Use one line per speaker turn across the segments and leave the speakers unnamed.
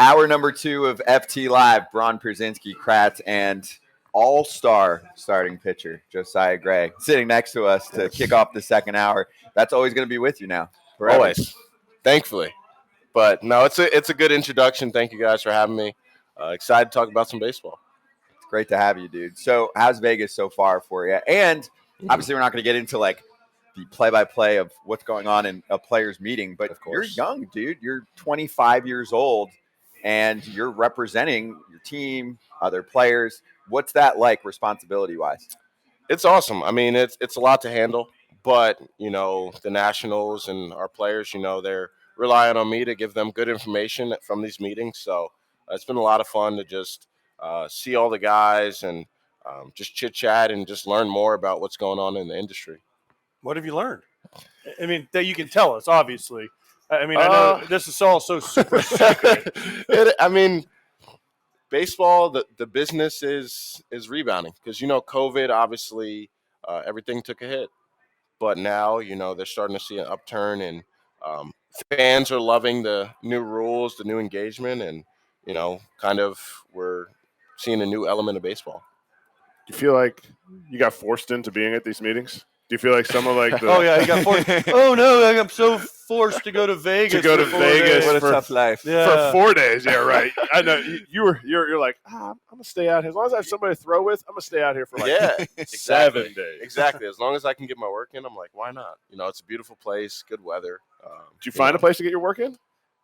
Hour number 2 of FT Live. Braun Przynski, Kratz, and all-star starting pitcher Josiah Gray sitting next to us to kick off the second hour. That's always going to be with you now. Forever.
Always, thankfully. But no, it's a good introduction. Thank you guys for having me. Excited to talk about some baseball.
It's great to have you, dude. So how's Vegas so far for you? And obviously we're not going to get into like the play-by-play of what's going on in a player's meeting, but you're young, dude. You're 25 years old, and you're representing your team, other players. What's that like responsibility-wise?
It's awesome. I mean, it's a lot to handle, but, the Nationals and our players, they're relying on me to give them good information from these meetings. So it's been a lot of fun to just see all the guys and just chit-chat and just learn more about what's going on in the industry.
What have you learned? I mean, that you can tell us, obviously. I mean, I know this is all so super secret.
Baseball, the business is rebounding because, COVID, obviously, everything took a hit. But now, they're starting to see an upturn, and fans are loving the new rules, the new engagement, and, kind of we're seeing a new element of baseball.
Do you feel like you got forced into being at these meetings? Do you feel like some of like the
oh yeah, you got forced? Oh no, I'm so forced to go to Vegas.
What a tough life.
For 4 days. Yeah, right. I know you're like, I'm gonna stay out here as long as I have somebody to throw with. I'm gonna stay out here for like 7 days.
Exactly. As long as I can get my work in, I'm like, why not? It's a beautiful place, good weather.
Did you find a place to get your work in?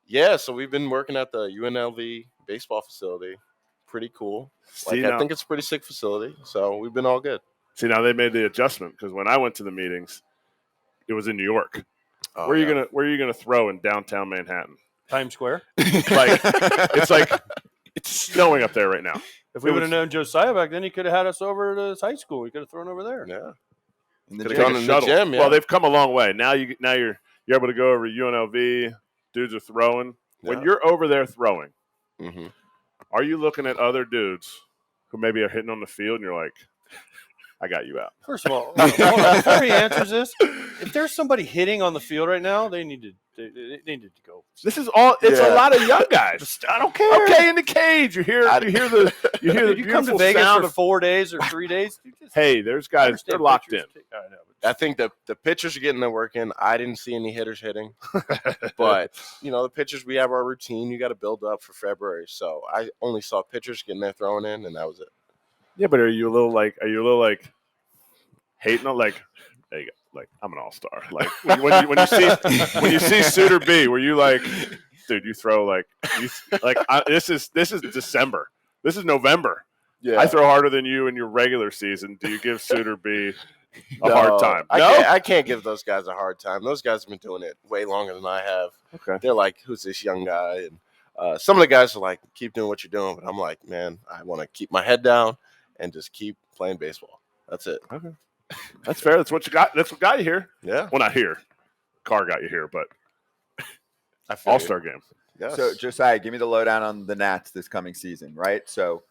Yeah. So we've been working at the UNLV baseball facility. Pretty cool. I think it's a pretty sick facility. So we've been all good.
See, now they made the adjustment because when I went to the meetings, it was in New York. Where are you gonna throw in downtown Manhattan?
Times Square.
It's snowing up there right now.
If we would have known Josiah back then, he could have had us over to his high school. We could have thrown over there.
Yeah.
Could have gone in the gym. Yeah. Well, they've come a long way. Now you're able to go over to UNLV. Dudes are throwing. Yeah. When you're over there throwing, are you looking at other dudes who maybe are hitting on the field, and you're like, I got you out?
First of all, hold on, before he answers this, if there's somebody hitting on the field right now, they need to go.
This is all. It's a lot of young guys. I don't care. Okay, in the cage, you hear the
you come to Vegas for 4 days or 3 days.
Hey, there's guys. They're locked in.
I think the pitchers are getting their work in. I didn't see any hitters hitting, but the pitchers, we have our routine. You got to build up for February, so I only saw pitchers getting their throwing in, and that was it.
Yeah, but are you a little like hating on like, hey, like I'm an all-star. Like when you see Suitor B, were you like, dude, you throw this is December. This is November. Yeah. I throw harder than you in your regular season. Do you give Suitor B a hard time?
I can't give those guys a hard time. Those guys have been doing it way longer than I have.
Okay.
They're like, who's this young guy? And some of the guys are like, keep doing what you're doing. But I'm like, man, I want to keep my head down and just keep playing baseball. That's it.
Okay. That's fair. That's what you got. That's what got you here.
Yeah.
Well, not here. Car got you here, but all-star game.
Yes. So, Josiah, give me the lowdown on the Nats this coming season, right? So,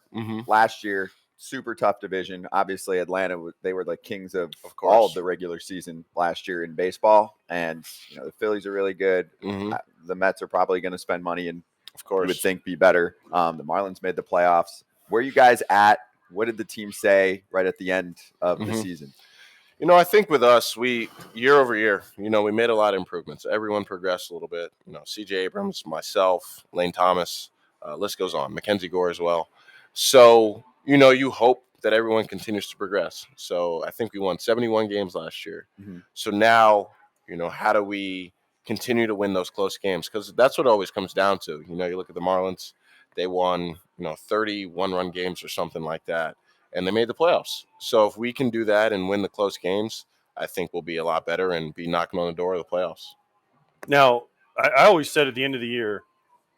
last year, super tough division. Obviously, Atlanta, they were the kings of all of the regular season last year in baseball. And, the Phillies are really good. The Mets are probably going to spend money and, of course, you would think be better. The Marlins made the playoffs. Where are you guys at? What did the team say right at the end of the season?
I think with us, we year over year, we made a lot of improvements. Everyone progressed a little bit. C.J. Abrams, myself, Lane Thomas, list goes on. Mackenzie Gore as well. So, you hope that everyone continues to progress. So I think we won 71 games last year. So now, how do we continue to win those close games? Because that's what it always comes down to. You look at the Marlins, they won, 30 one-run games or something like that, and they made the playoffs. So if we can do that and win the close games, I think we'll be a lot better and be knocking on the door of the playoffs.
Now, I always said at the end of the year,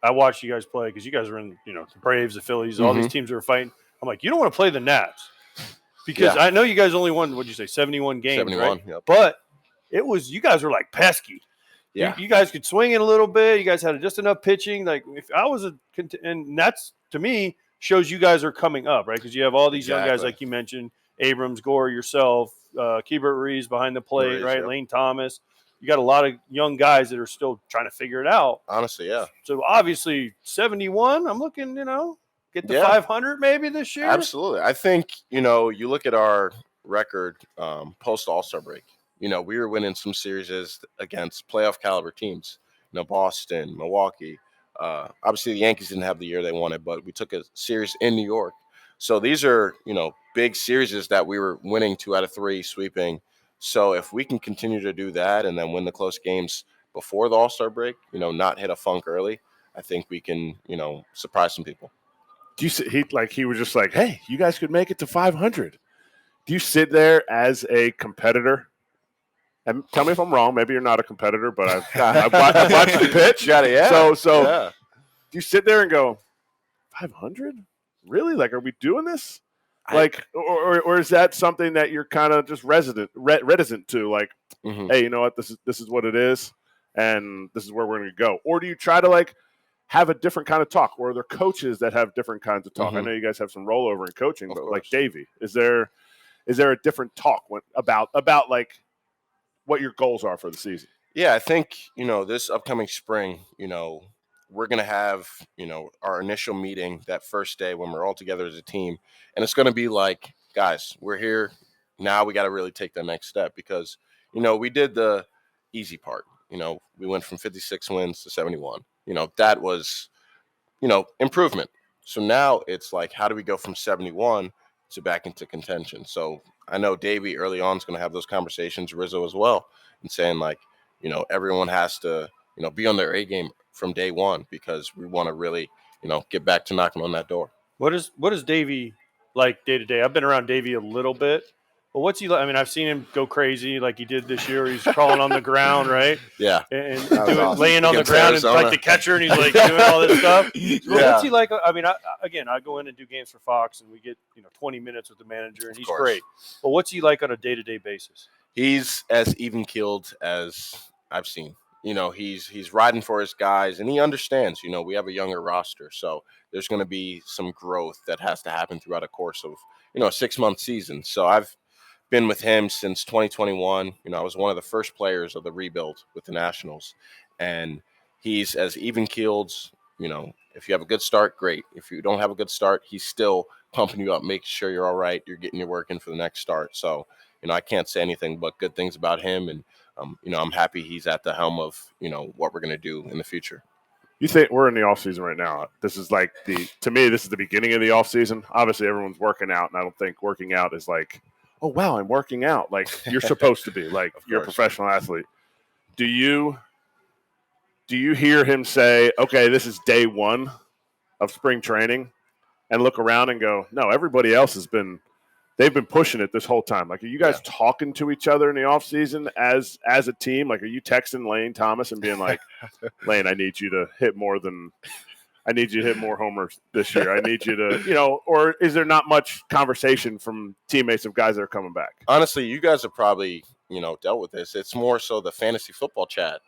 I watched you guys play because you guys were in, the Braves, the Phillies, all these teams that were fighting. I'm like, you don't want to play the Nats because I know you guys only won, what'd you say, 71 games,
71,
right?
Yep.
But you guys were like pesky.
Yeah.
You guys could swing it a little bit. You guys had just enough pitching. Like if I was and that's to me shows you guys are coming up, right? Because you have all these young guys like you mentioned, Abrams, Gore, yourself, Keibert Ruiz behind the plate, right? Yep. Lane Thomas. you got a lot of young guys that are still trying to figure it out.
Honestly, yeah.
So obviously 71, I'm looking, get to 500 maybe this year.
Absolutely. I think, you look at our record post All-Star break. We were winning some series against playoff caliber teams. Boston, Milwaukee. Obviously, the Yankees didn't have the year they wanted, but we took a series in New York. So these are, big series that we were winning 2 out of 3, sweeping. So if we can continue to do that and then win the close games before the All-Star break, not hit a funk early, I think we can, surprise some people.
Do you see, he was just like, hey, you guys could make it to 500. Do you sit there as a competitor? And tell me if I'm wrong. Maybe you're not a competitor, but I've watched the pitch.
Yeah.
So do you sit there and go, 500? Really? Like, are we doing this? Or is that something that you're kind of just reticent to? Like, hey, you know what? This is what it is, and this is where we're going to go. Or do you try to have a different kind of talk? Or are there coaches that have different kinds of talk? I know you guys have some rollover in coaching, but like Davey, is there a different talk about what your goals are for the season?
Yeah, I think, this upcoming spring, we're going to have, our initial meeting that first day when we're all together as a team. And it's going to be like, guys, we're here. Now we got to really take the next step because, we did the easy part. We went from 56 wins to 71. That was, improvement. So now it's like, how do we go from 71 to back into contention? So I know Davey early on is going to have those conversations, Rizzo as well, and saying everyone has to, be on their A game from day one because we want to really, get back to knocking on that door.
What is Davey like day to day? I've been around Davey a little bit, but what's he like? I mean, I've seen him go crazy like he did this year. He's crawling on the ground, right?
Yeah.
And laying on the ground and like the catcher and he's like doing all this stuff. What's he like? I mean, I go in and do games for Fox and we get, 20 minutes with the manager and he's great. But what's he like on a day-to-day basis?
He's as even-keeled as I've seen. He's riding for his guys, and he understands, we have a younger roster. So there's going to be some growth that has to happen throughout a course of, a 6-month season. So I've been with him since 2021. I was one of the first players of the rebuild with the Nationals. And he's as even-keeled, if you have a good start, great. If you don't have a good start, he's still pumping you up, making sure you're all right, you're getting your work in for the next start. So, I can't say anything but good things about him. And, I'm happy he's at the helm of, what we're going to do in the future.
You think we're in the off season right now? This is like to me, this is the beginning of the off season. Obviously, everyone's working out, and I don't think working out is like, oh wow, I'm working out. Like you're supposed to be. Like you're a professional athlete. Do you hear him say, okay, this is day 1 of spring training, and look around and go, no, everybody else they've been pushing it this whole time. Like, are you guys talking to each other in the off season as a team? Like, are you texting Lane Thomas and being like, Lane, I need you to hit more homers this year. I need you to, or is there not much conversation from teammates of guys that are coming back?
Honestly, you guys have probably, dealt with this. It's more so the fantasy football chat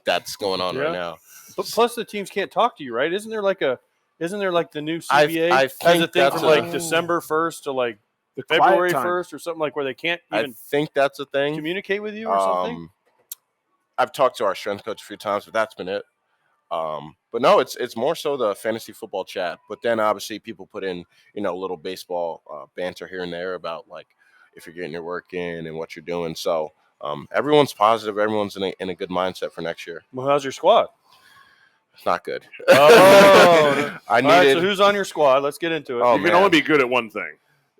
that's going on right now.
But plus the teams can't talk to you, right? Isn't there like the new CBA has a thing from like December 1st to like February 1st or something like where they can't even
I think that's a thing.
Communicate with you or something?
I've talked to our strength coach a few times, but that's been it. But no, it's more so the fantasy football chat. But then obviously people put in, little baseball banter here and there about like if you're getting your work in and what you're doing. So everyone's positive. Everyone's in a good mindset for next year.
Well, how's your squad?
It's not good.
Oh, so who's on your squad? Let's get into it.
You can only be good at one thing.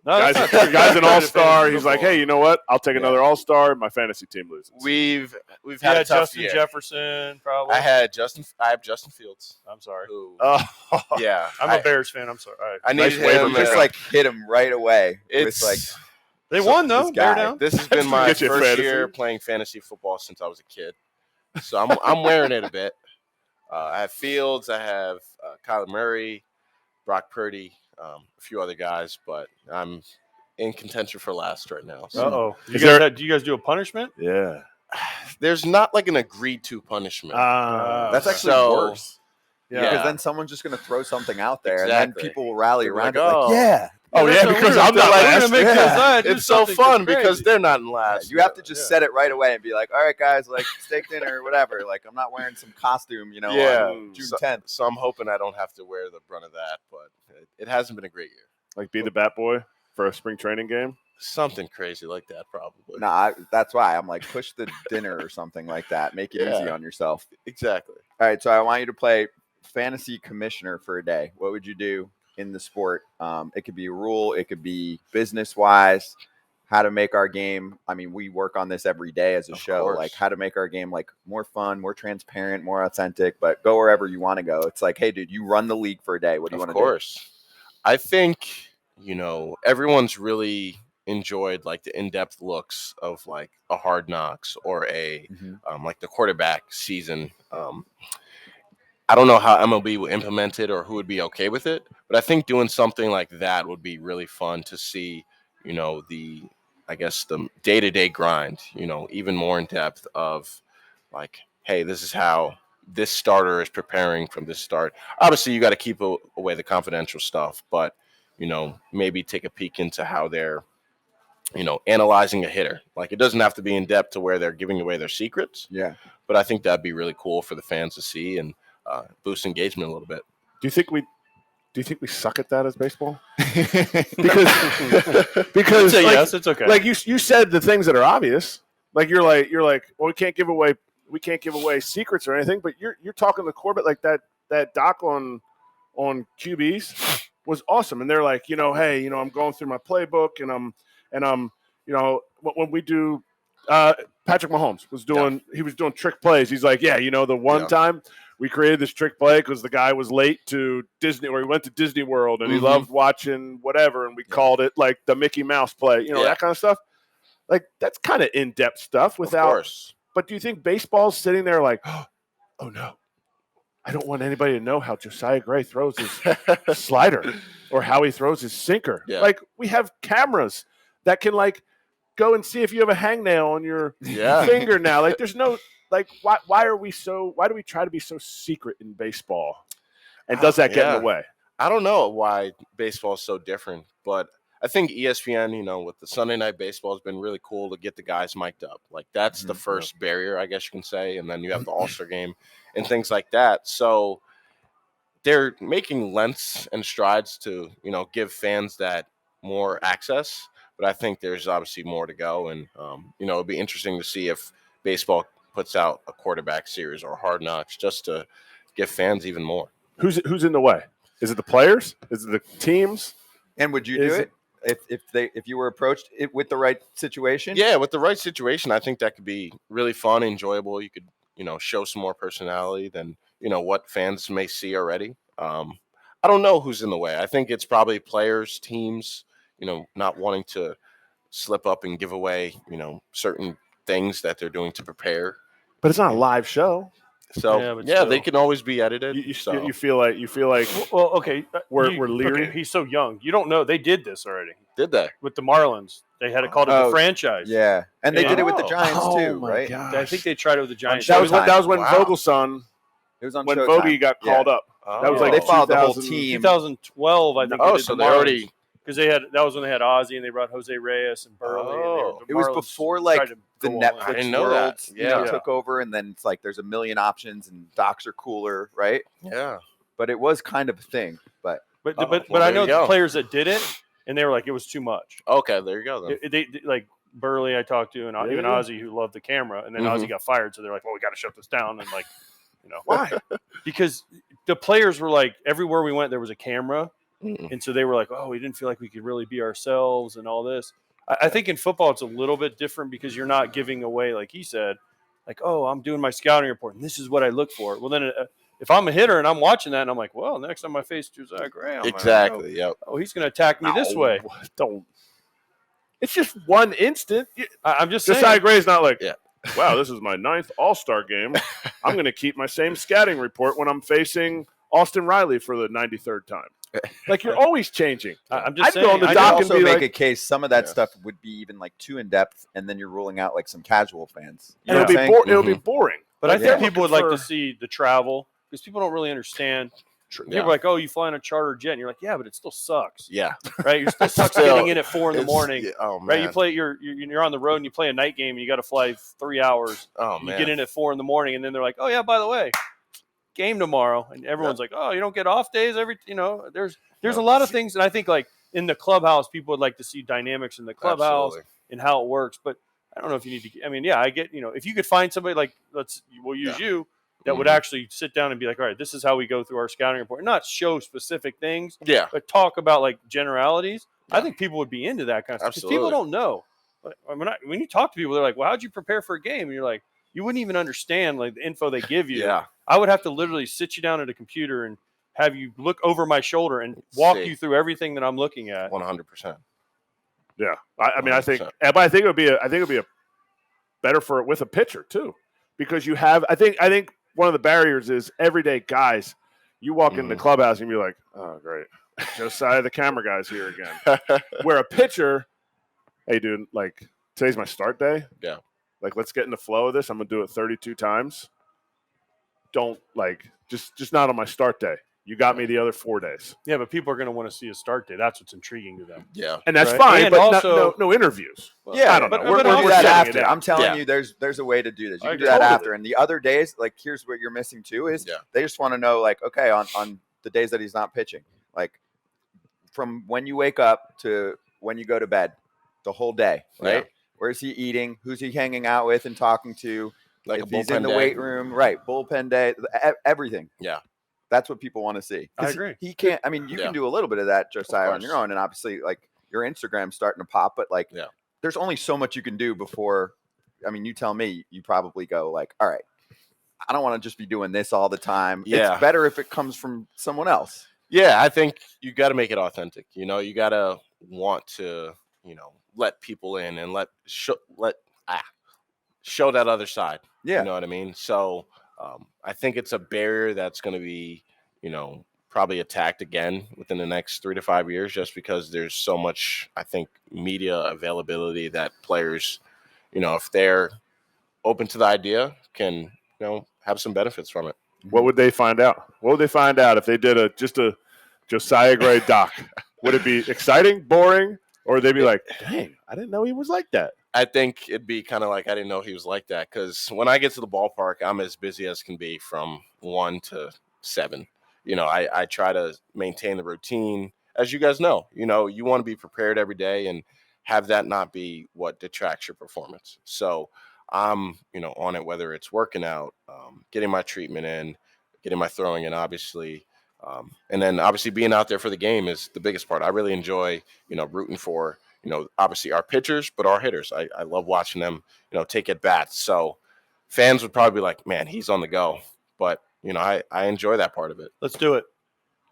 No, guy's an all-star. He's like, hey, you know what? I'll take another all-star. My fantasy team loses.
We've had a tough
Justin
year.
Jefferson, probably.
I have Justin Fields.
I'm sorry.
Yeah,
I'm a Bears fan. I'm sorry. Right.
I need him.
Just hit him right away.
It's
like
they won though. They're down.
This has been my first year playing fantasy football since I was a kid, so I'm wearing it a bit. I have Fields. I have Kyler Murray, Brock Purdy. A few other guys, but I'm in contention for last right now. So.
Do you guys do a punishment?
Yeah.
There's not like an agreed to punishment.
That's actually worse. Because then someone's just going to throw something out there, and then people will rally
They'll be
around
like,
it.
"Oh."
Yeah.
Because I'm not last.
It's so fun because they're not in last.
You have to just set it right away and be like, all right, guys, like steak dinner or whatever. Like, I'm not wearing some costume, on June 10th.
So I'm hoping I don't have to wear the brunt of that, but it hasn't been a great year.
Like, be the bat boy for a spring training game?
Something crazy like that, probably.
No, that's why I'm like, push the dinner or something like that. Make it easy on yourself.
Exactly.
All right, so I want you to play fantasy commissioner for a day. What would you do in the sport? It could be a rule. It could be business-wise, how to make our game. I mean, we work on this every day as a show, like how to make our game like more fun, more transparent, more authentic, but go wherever you want to go. It's like, hey, dude, you run the league for a day. What do you want to do? Of course.
I think, everyone's really enjoyed like the in-depth looks of like a Hard Knocks or a like the quarterback season. I don't know how MLB will implement it or who would be okay with it, but I think doing something like that would be really fun to see, the day-to-day grind, even more in depth of like, hey, this is how this starter is preparing from this start. Obviously, you got to keep away the confidential stuff, but, maybe take a peek into how they're, analyzing a hitter. Like, it doesn't have to be in depth to where they're giving away their secrets.
Yeah.
But I think that'd be really cool for the fans to see and boost engagement a little bit.
Do you think we suck at that as baseball? because
yes, it's okay.
Like you said the things that are obvious. Like you're like, well, we can't give away secrets or anything. But you're talking to Corbett like that doc on QBs was awesome. And they're like, hey, I'm going through my playbook and I'm when we do. Patrick Mahomes was doing trick plays. He's like, the one time we created this trick play because the guy was late to Disney, or he went to Disney World and he loved watching whatever, and we called it like the Mickey Mouse play, that kind of stuff. Like, that's kind of in-depth stuff without. Of course. But do you think baseball's sitting there like, oh no, I don't want anybody to know how Josiah Gray throws his slider or how he throws his sinker. Yeah. Like, we have cameras that can like go and see if you have a hangnail on your finger now. Like, there's no, like, why do we try to be so secret in baseball? And does that get in the way?
I don't know why baseball is so different, but I think ESPN, with the Sunday Night Baseball has been really cool to get the guys mic'd up. Like, that's the first barrier, I guess you can say. And then you have the All-Star game and things like that. So they're making lengths and strides to, give fans that more access. But I think there's obviously more to go. And, it'll be interesting to see if baseball puts out a quarterback series or Hard Knocks just to give fans even more.
Who's in the way? Is it the players? Is it the teams?
And would you do it if you were approached with the right situation?
Yeah, with the right situation, I think that could be really fun, enjoyable. You could, show some more personality than, what fans may see already. I don't know who's in the way. I think it's probably players, teams, not wanting to slip up and give away, certain things that they're doing to prepare.
But it's not a live show.
So, they can always be edited.
You feel like
well, okay,
we're leery.
Okay, he's so young. You don't know. They did this already.
Did they?
With the Marlins. They had it called the franchise.
Yeah. And they did it with the Giants too, right?
Gosh. I think they tried it with the Giants.
That was when Vogelson.
It was on
when
Showtime.
Vogie got called up. That was like
they followed the whole team.
2012, I think.
Oh, so they already.
Because that was when they had Ozzy and they brought Jose Reyes and Burley.
It was before like the Netflix world took over, and then it's like there's a million options and docs are cooler, right?
Yeah.
But it was kind of a thing. But
I know the players that did it, and they were like, it was too much.
Okay, there you go. Then.
They like Burley, I talked to, and even Ozzy, who loved the camera, and then Ozzy got fired, so they're like, well, we got to shut this down, and like,
why?
Because the players were like, everywhere we went, there was a camera. And so they were like, oh, we didn't feel like we could really be ourselves and all this. I think in football, it's a little bit different because you're not giving away, like he said, like, oh, I'm doing my scouting report and this is what I look for. Well, then if I'm a hitter and I'm watching that and I'm like, well, next time I face Josiah Gray,
exactly.
Yep. Oh, he's going to attack me this way.
Don't. It's just one instant.
I'm just saying.
Josiah Gray's not like, wow, this is my 9th All-Star game. I'm going to keep my same scouting report when I'm facing Austin Riley for the 93rd time. Like, you're always changing.
I'm just saying.
Go on the doc and make a case. Some of that stuff would be even like too in depth, and then you're ruling out like some casual fans.
It'll be boring.
But I think people would like to see the travel because people don't really understand. People
Yeah.
are like, oh, you fly on a charter jet, and you're like, yeah, but it still sucks.
Yeah.
Right? You're still sucks getting in at 4 in the morning.
Oh, man.
Right? You play you're on the road and you play a night game and you got to fly 3 hours.
Oh,
You
man.
get in at 4 in the morning, and then they're like, oh yeah, by the way, game tomorrow, and everyone's like, oh, you don't get off days there's a lot of things, and I think like in the clubhouse, people would like to see dynamics in the clubhouse and how it works, but I don't know if you need to. I mean, yeah, I get, if you could find somebody like we'll use you that would actually sit down and be like, all right, this is how we go through our scouting report, not show specific things, but talk about like generalities. I think people would be into that kind of stuff because people don't know. When you talk to people, they're like, well, how'd you prepare for a game? And you're like, you wouldn't even understand like the info they give you. I would have to literally sit you down at a computer and have you look over my shoulder and walk you through everything that I'm looking at.
100%.
Yeah, I mean, I think it would be a better for it with a pitcher too, because you have. I think one of the barriers is everyday guys. You walk in the clubhouse and you're like, oh great, Josiah the camera guy's here again. Where a pitcher, hey dude, like today's my start day.
Yeah,
like let's get in the flow of this. I'm gonna do it 32 times. Don't just not on my start day. You got me the other 4 days.
Yeah, but people are going to want to see a start day. That's what's intriguing to them.
Yeah,
and that's fine.
And
but
also,
no interviews.
Well, yeah,
I don't know.
We're do that after. I'm telling you, there's a way to do this. You can do that after. And the other days, like here's what you're missing too is they just want to know, like, okay, on the days that he's not pitching, like from when you wake up to when you go to bed, the whole day, right? Yeah. Where's he eating? Who's he hanging out with and talking to?
Like
if he's in the weight room, right? Bullpen day, everything.
Yeah.
That's what people want to see.
I agree.
He can't. I mean, you can do a little bit of that, Josiah, on your own, and obviously, like your Instagram's starting to pop. But like, there's only so much you can do before. I mean, you tell me. You probably go like, all right, I don't want to just be doing this all the time. Yeah. It's better if it comes from someone else.
Yeah, I think you got to make it authentic. You got to want to, let people in and show that other side.
Yeah,
you know what I mean. So. I think it's a barrier that's going to be, probably attacked again within the next 3 to 5 years, just because there's so much, I think, media availability that players, if they're open to the idea, can, have some benefits from it.
What would they find out? What would they find out if they did just a Josiah Gray doc? Would it be exciting, boring, or would they be like, dang, I didn't know he was like that?
I think it'd be kind of like I didn't know he was like that, because when I get to the ballpark, I'm as busy as can be from 1 to 7. I try to maintain the routine. As you guys know, you want to be prepared every day and have that not be what detracts your performance. So I'm, on it, whether it's working out, getting my treatment in, getting my throwing in, obviously. And then obviously being out there for the game is the biggest part. I really enjoy, rooting for, obviously our pitchers, but our hitters. I love watching them, take at bats. So fans would probably be like, man, he's on the go. But, I enjoy that part of it.
Let's do it.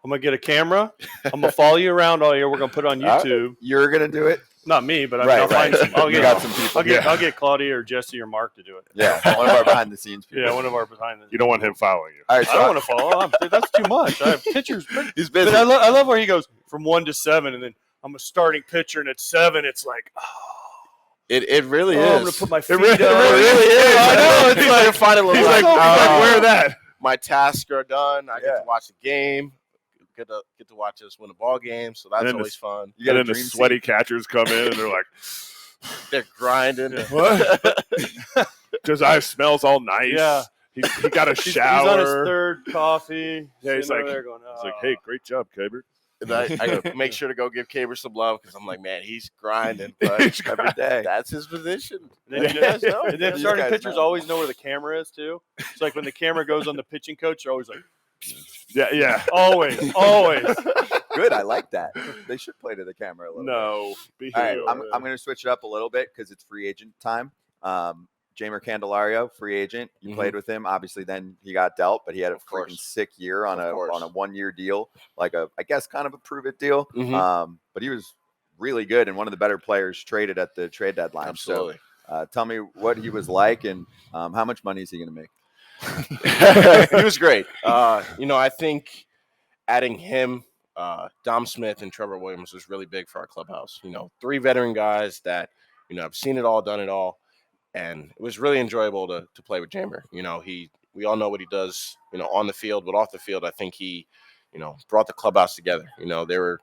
I'm going to get a camera. I'm going to follow you around all year. We're going to put it on YouTube.
You're going to do it?
Not me, but I'll find some. I'll
get some people.
I'll get Claudia or Jesse or Mark to do it.
Yeah, one of our behind the scenes people.
Yeah, one of our behind the scenes.
You don't want him following you.
All right, so I don't want to follow. Dude, that's too much. I have pitchers. He's busy. But I love where he goes from 1 to 7, and then I'm a starting pitcher, and at 7, it's like,
It really is.
I'm going to put my feet up.
It really is. I know. It's like, find a little
he's like, where that?
My tasks are done. I get to watch the game. Get to watch us win a ball game, so that's always fun.
You get the sweaty catchers come in, and they're like,
they're grinding.
Yeah. What? Josiah smells all nice.
Yeah,
he got a shower.
He's on his 3rd coffee.
Yeah, he's like, hey, great job, Caber.
And I make sure to go give Caber some love, because I'm like, man, he's grinding, but every day. That's his position.
And then starting pitchers always know where the camera is too. It's like when the camera goes on the pitching coach, they're always like,
yeah,
always.
Good, I like that. They should play to the camera a little.
No,
bit. All right, I'm going to switch it up a little bit because it's free agent time. Jeimer Candelario, free agent. You played with him. Obviously, then he got dealt, but he had a freaking sick year on a 1-year deal, like I guess kind of a prove it deal. But he was really good and one of the better players traded at the trade deadline.
Absolutely.
So, tell me what he was like and how much money is he going to make?
He was great. I think adding him, Dom Smith, and Trevor Williams was really big for our clubhouse. 3 veteran guys that have seen it all, done it all. And it was really enjoyable to play with Jeimer. He we all know what he does, on the field, but off the field, I think he, brought the clubhouse together. There were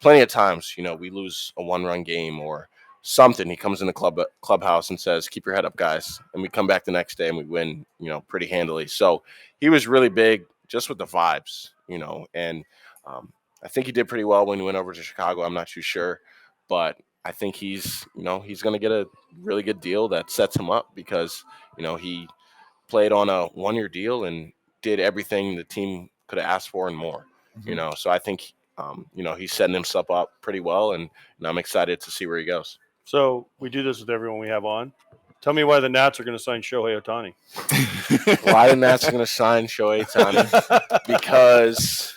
plenty of times, we lose a 1-run game or something. He comes in the clubhouse and says, "Keep your head up, guys." And we come back the next day and we win, pretty handily. So he was really big just with the vibes, and I think he did pretty well when he went over to Chicago. I'm not too sure, but I think he's going to get a really good deal that sets him up because, he played on a 1-year deal and did everything the team could have asked for and more, So I think, he's setting himself up pretty well, and I'm excited to see where he goes.
So we do this with everyone we have on. Tell me why the Nats are going to sign Shohei Ohtani.
Why the Nats are going to sign Shohei Ohtani? Because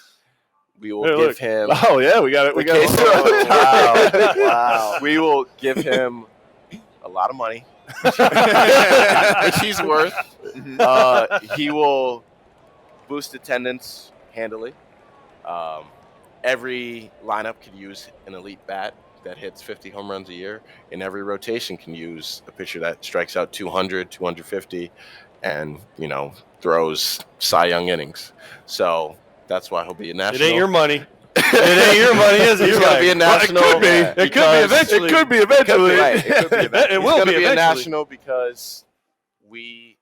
we will give him.
Oh yeah, we got it. We got it.
Wow. We will give him a lot of money, which he's worth. He will boost attendance handily. Every lineup could use an elite bat that hits 50 home runs a year, and every rotation can use a pitcher that strikes out 200, 250, and, throws Cy Young innings. So that's why he'll be a national.
It ain't your money. It ain't your money, is it?
He's going to be a national.
Well, it could be eventually.
It could be eventually.
It will be
a
eventually.
national because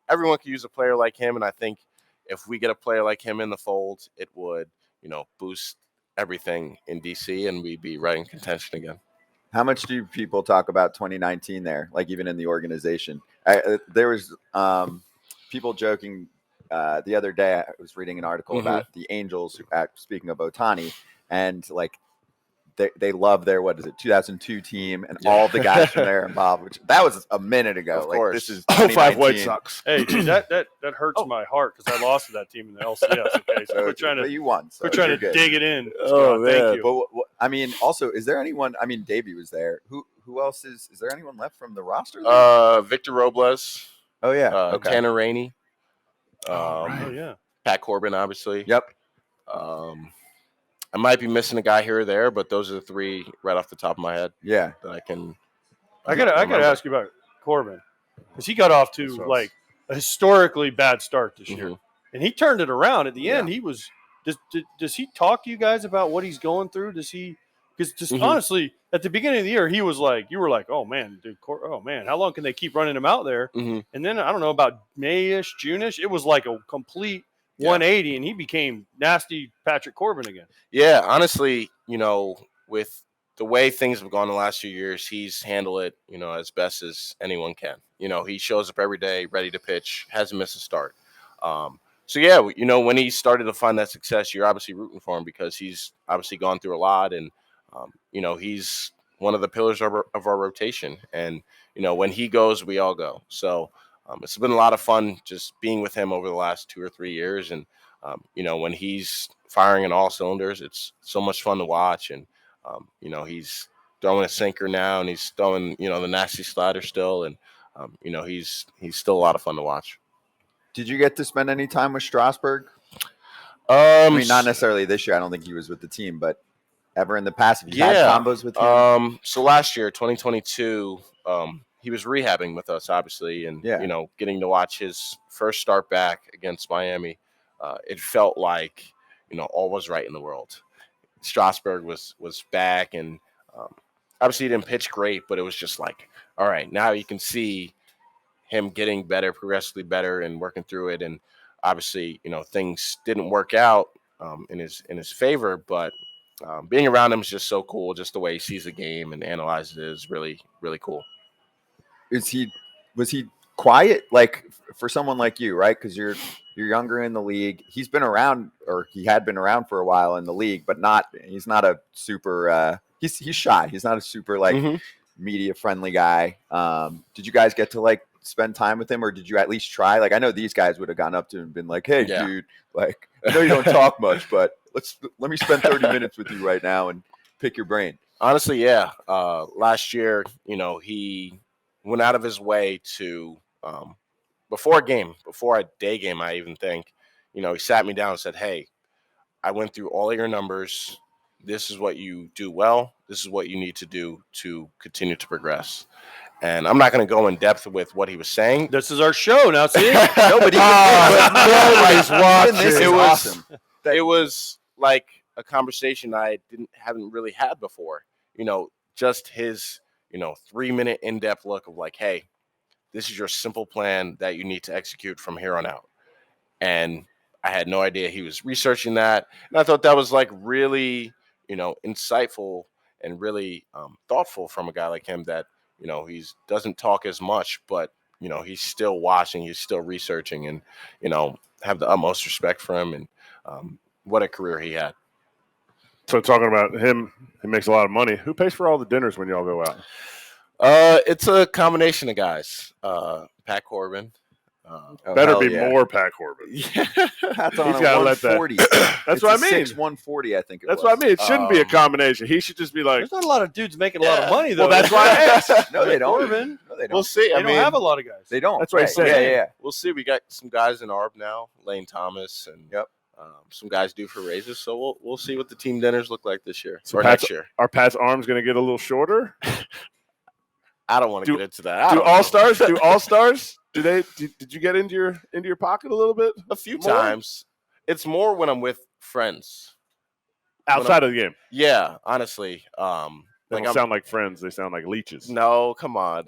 everyone could use a player like him, and I think if we get a player like him in the fold, it would, boost everything in DC, and we'd be right in contention again.
How much do people talk about 2019 there, like even in the organization? There was people joking the other day. I was reading an article about the Angels, speaking of Ohtani, and like they love their 2002 team and all the guys from there involved. Which that was a minute ago.
Of
like
course.
this is
05 White Sox.
Hey, dude, that hurts my heart because I lost to that team in the LCS. Okay, so
but you won. So
we're trying to
good.
dig it in.
Oh,
Scott, thank
man.
you.
But I mean, also, is there anyone? I mean, Davey was there. Who else is there? Anyone left from the roster?
Victor Robles.
Oh yeah.
Okay. Tanner Rainey.
Oh yeah.
Pat Corbin, obviously.
Yep.
I might be missing a guy here or there, but those are the three right off the top of my head.
Yeah.
That I can.
I gotta ask you about Corbin because he got off to like a historically bad start this year, and he turned it around at the end. He was. Does he talk to you guys about what he's going through? Does he? Because just honestly, at the beginning of the year, he was like, you were like, oh man, dude, oh man, how long can they keep running him out there? And then I don't know, about May-ish, June-ish, it was like a complete 180, and he became nasty Patrick Corbin again.
Yeah, honestly, with the way things have gone the last few years, he's handled it, as best as anyone can. He shows up every day, ready to pitch, hasn't missed a start. So yeah, when he started to find that success, you're obviously rooting for him because he's obviously gone through a lot, and he's one of the pillars of our rotation. And when he goes, we all go. So it's been a lot of fun just being with him over the last 2 or 3 years. And when he's firing in all cylinders, it's so much fun to watch. And he's throwing a sinker now, and he's throwing the nasty slider still, and he's still a lot of fun to watch.
Did you get to spend any time with Strasburg? I mean, not necessarily this year. I don't think he was with the team, but ever in the past, have you had combos with him?
So last year, 2022, he was rehabbing with us, obviously, and getting to watch his first start back against Miami. It felt like all was right in the world. Strasburg was back, and obviously he didn't pitch great, but it was just like, all right, now you can see him getting better, progressively better, and working through it. And obviously, things didn't work out in his favor, but being around him is just so cool. Just the way he sees the game and analyzes it is really, really cool.
Was he quiet, like for someone like you, right? Because you're younger in the league. He's been around, or he had been around for a while in the league, but he's not a super. He's shy. He's not a super media friendly guy. Did you guys get to spend time with him, or did you at least try? I know these guys would have gone up to him and been like, "Hey, dude, I know you don't talk much, but let me spend 30 minutes with you right now and pick your brain."
Honestly, yeah. Last year, he went out of his way to before a day game, I even think, he sat me down and said, "Hey, I went through all of your numbers. This is what you do well. This is what you need to do to continue to progress." And I'm not going to go in depth with what he was saying.
This is our show now. See,
Nobody.
Nobody's watching.
This is awesome.
It was like a conversation I haven't really had before. Just his 3-minute in-depth look of like, hey, this is your simple plan that you need to execute from here on out. And I had no idea he was researching that, and I thought that was like really insightful and really thoughtful from a guy like him that he doesn't talk as much, but he's still watching, he's still researching, and have the utmost respect for him, and what a career he had.
So talking about him, he makes a lot of money. Who pays for all the dinners when y'all go out?
It's a combination of guys. Pat Corbin.
Better be more Pat Corbin.
Yeah. Pat's on
He's got to let
140.
that. That's what I mean.
140, I think it
That's
was.
what I mean. It shouldn't be a combination. He should just be like.
There's not a lot of dudes making a lot of money, though.
Well, that's why I asked.
No, they don't.
Corbin.
No, they don't.
We'll see.
They don't have a lot of guys.
They don't.
That's what I said.
Yeah.
We'll see. We got some guys in ARB now, Lane Thomas, and some guys due for raises. So we'll see what the team dinners look like this year or next year.
Are Pat's arms going to get a little shorter?
I don't want to get into that.
Do all stars? Do all stars? Did you get into your pocket a little bit?
A few times. It's more when I'm with friends
outside of the game.
Yeah, honestly.
They don't sound like friends. They sound like leeches.
No, come on.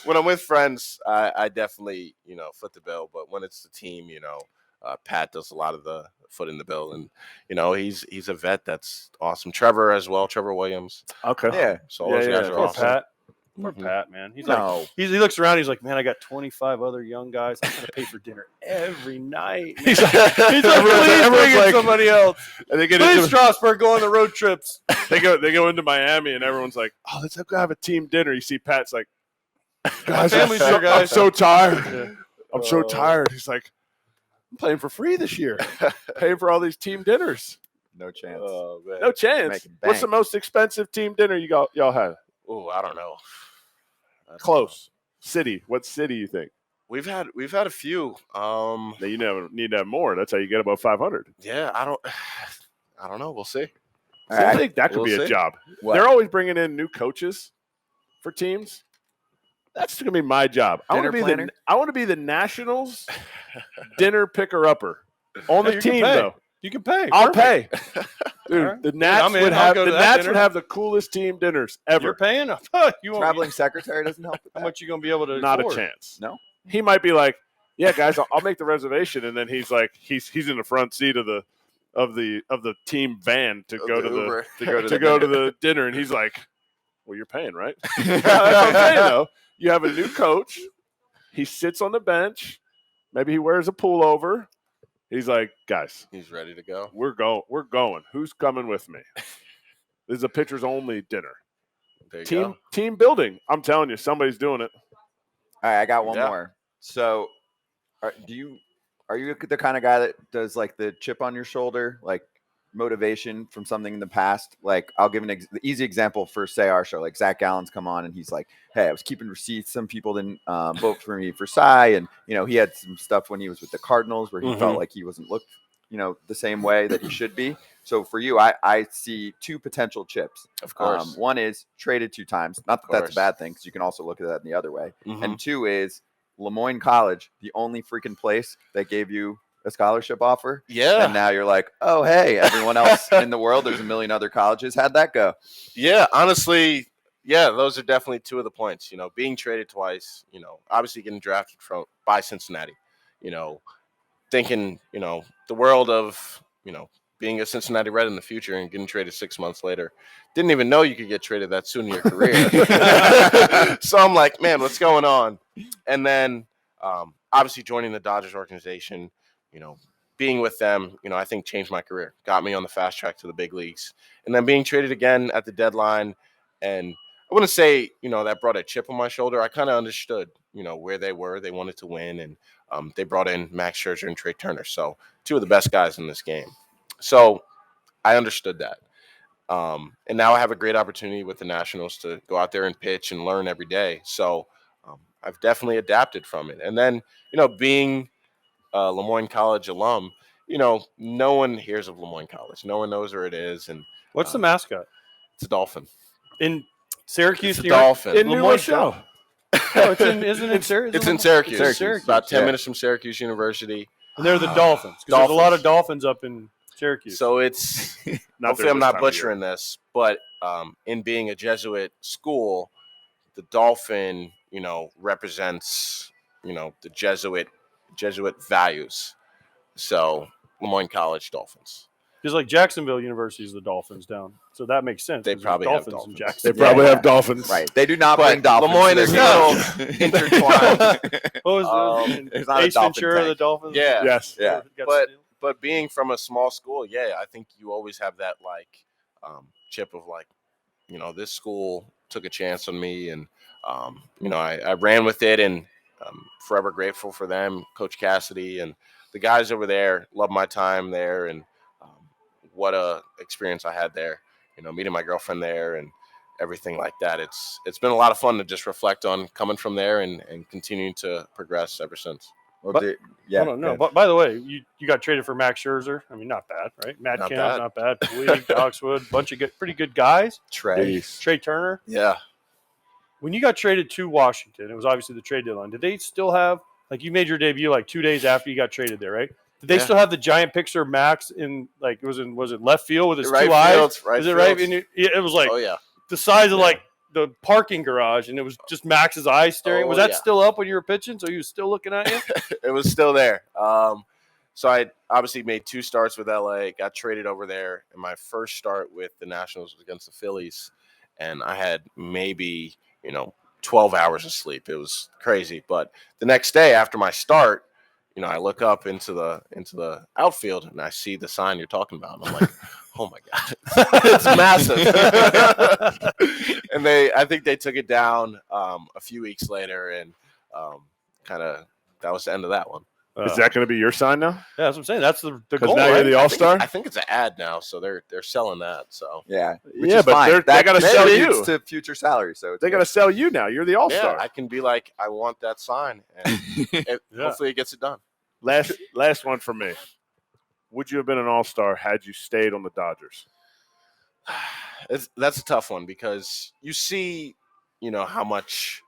When I'm with friends, I definitely foot the bill. But when it's the team, Pat does a lot of the foot in the bill, and he's a vet that's awesome. Trevor as well, Trevor Williams.
Okay.
Yeah. So all those guys are
Poor
awesome.
Pat. Poor Pat, man. He's like, he looks around. He's like, man, I got 25 other young guys. I'm gonna pay for dinner every night. Man. He's like, please bring in somebody else. And they get please Strasburg go on the road trips.
They go into Miami, and everyone's like, oh, let's go have a team dinner. You see Pat's like, guys, I'm so tired. Yeah. I'm so tired. He's like, I'm playing for free this year, paying for all these team dinners.
No chance.
Oh, man.
No chance. What's the most expensive team dinner y'all had?
Oh, I don't know.
Close. City. What city you think?
We've had a few.
Now you never need to have more. That's how you get above 500.
Yeah, I don't know. We'll see.
I think that could be a job. What? They're always bringing in new coaches for teams. That's going to be my job. I want to be the Nationals dinner picker-upper on the team, though.
You can pay.
I'll pay. Dude, right. The Nats would have the coolest team dinners ever.
You're paying?
Traveling secretary doesn't help with that.
How much you going to be able to
Not
afford?
A chance.
No?
He might be like, yeah, guys, I'll make the reservation. And then he's like, he's in the front seat of the team van to go to the dinner. And he's like, well, you're paying, right? That's what I'm saying, though. You have a new coach. He sits on the bench. Maybe he wears a pullover. He's like, guys.
He's ready to go.
We're going. Who's coming with me? This is a pitchers only dinner.
There you go.
Team building. I'm telling you, somebody's doing it.
All right, I got one more. So, are you the kind of guy that does like the chip on your shoulder, like motivation from something in the past? Like, I'll give the easy example for say our show. Like Zach Gallen's come on and he's like, "Hey, I was keeping receipts. Some people didn't vote for me for Cy, and he had some stuff when he was with the Cardinals where he felt like he wasn't looked, the same way that he should be." So for you, I see two potential chips.
Of course,
one is traded 2 times. Not that that's a bad thing because you can also look at that in the other way. And 2 is Lemoyne College, the only freaking place that gave you a scholarship offer.
Yeah.
And now you're like, oh, hey, everyone else in the world, there's a million other colleges. How'd that go?
Yeah, honestly, those are definitely 2 of the points. Being traded twice, obviously getting drafted by Cincinnati, thinking, the world of, being a Cincinnati Red in the future and getting traded 6 months later. Didn't even know you could get traded that soon in your career. So I'm like, man, what's going on? And then obviously joining the Dodgers organization, being with them, I think changed my career, got me on the fast track to the big leagues. And then being traded again at the deadline. And I wouldn't say, that brought a chip on my shoulder. I kind of understood, where they were. They wanted to win. And they brought in Max Scherzer and Trey Turner. So 2 of the best guys in this game. So I understood that. And now I have a great opportunity with the Nationals to go out there and pitch and learn every day. So I've definitely adapted from it. And then, being a Lemoyne College alum, no one hears of Lemoyne College. No one knows where it is. And
what's the mascot?
It's a dolphin.
In Syracuse,
It's
New
the
York.
Dolphins.
In New
Lemoyne
Rochelle.
No, isn't it in Syracuse?
It's in Syracuse.
Syracuse.
About 10
Yeah.
minutes from Syracuse University.
And they're the Dolphins. Because there's a lot of
Dolphins.
Dolphins up in Syracuse.
So it's
Not
hopefully
there
I'm
this
not
time of year.
butchering this, but in being a Jesuit school, the Dolphin, represents, the Jesuit values. So Lemoyne College Dolphins.
Because like Jacksonville University is the Dolphins down. So that makes sense.
They
'cause there's
probably have
Dolphins in
Dolphins.
They
Jacksonville.
probably
Yeah.
have Dolphins.
Right. They do not
But
bring Dolphins.
Lemoyne
to
is
their
a
games.
little intertwined.
What was
There's not a
Ace
Dolphin
Ventura, the
tank.
Dolphins?
Yeah.
Yes.
Yeah.
But being from a small school, I think you always have that chip of this school took a chance on me, and I ran with it, and I'm forever grateful for them, Coach Cassidy, and the guys over there. Love my time there, and what a experience I had there. Meeting my girlfriend there and everything like that. It's been a lot of fun to just reflect on coming from there and continuing to progress ever since.
Well,
But-
yeah.
Hold on, no. But by the way, you got traded for Max Scherzer. I mean, not bad, right? Matt
Not
Kemp,
bad.
not bad. Puig, Oxwood, bunch of pretty good guys.
Trey.
Trey Turner.
Yeah.
When you got traded to Washington, it was obviously the trade deadline. Did they still have you made your debut 2 days after you got traded there, right? Did they still have the giant picture of Max in was it left field with his
Right
two eyes?
fields, right
Is it right?
fields.
And it was
Oh yeah.
the size of
Yeah.
the parking garage, and it was just Max's eyes staring.
Oh,
Was that
yeah.
still up when you were pitching? So he was still looking at you?
It was still there. So I obviously made 2 starts with LA, got traded over there, and my first start with the Nationals was against the Phillies, and I had maybe 12 hours of sleep. It was crazy. But the next day after my start, I look up into the outfield and I see the sign you're talking about, and I'm like, oh my god, it's massive. And I think they took it down a few weeks later, and that was the end of that one.
Is that going to be your sign now?
Yeah, that's what I'm saying. That's the
Because
goal,
now you're
right?
the All-Star?
I think it's an ad now, so they're selling that. So
Yeah.
Yeah, but they got to sell you.
to future salary. So
They got to sell you now. You're the All-Star.
I can be like, I want that sign, and hopefully it gets it done.
Last one for me. Would you have been an All-Star had you stayed on the Dodgers?
That's a tough one because you see, how much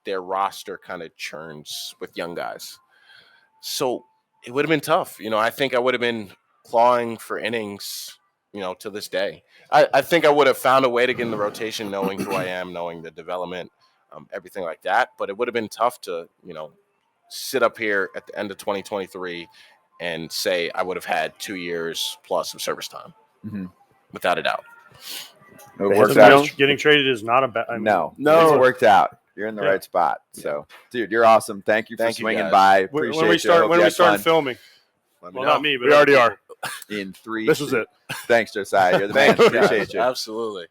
their roster kind of churns with young guys. So it would have been tough. I think I would have been clawing for innings, to this day. I think I would have found a way to get in the rotation, knowing who I am, knowing the development, everything like that. But it would have been tough to, sit up here at the end of 2023 and say I would have had 2 years plus of service time, without a doubt.
it worked out.
Getting traded is not a bad.
No,
No.
it worked out. You're in the
Yeah.
right spot. So, dude, you're awesome. Thank you for
Thank you,
swinging
guys.
by.
When
Appreciate
we
you.
start
Hope
when
you
we
had
start
fun.
filming.
Let me
Well,
know.
not me, but
We already are.
In 3.
This was it.
Thanks, Josiah. You're the man.
Thank you, guys.
Appreciate you.
Absolutely.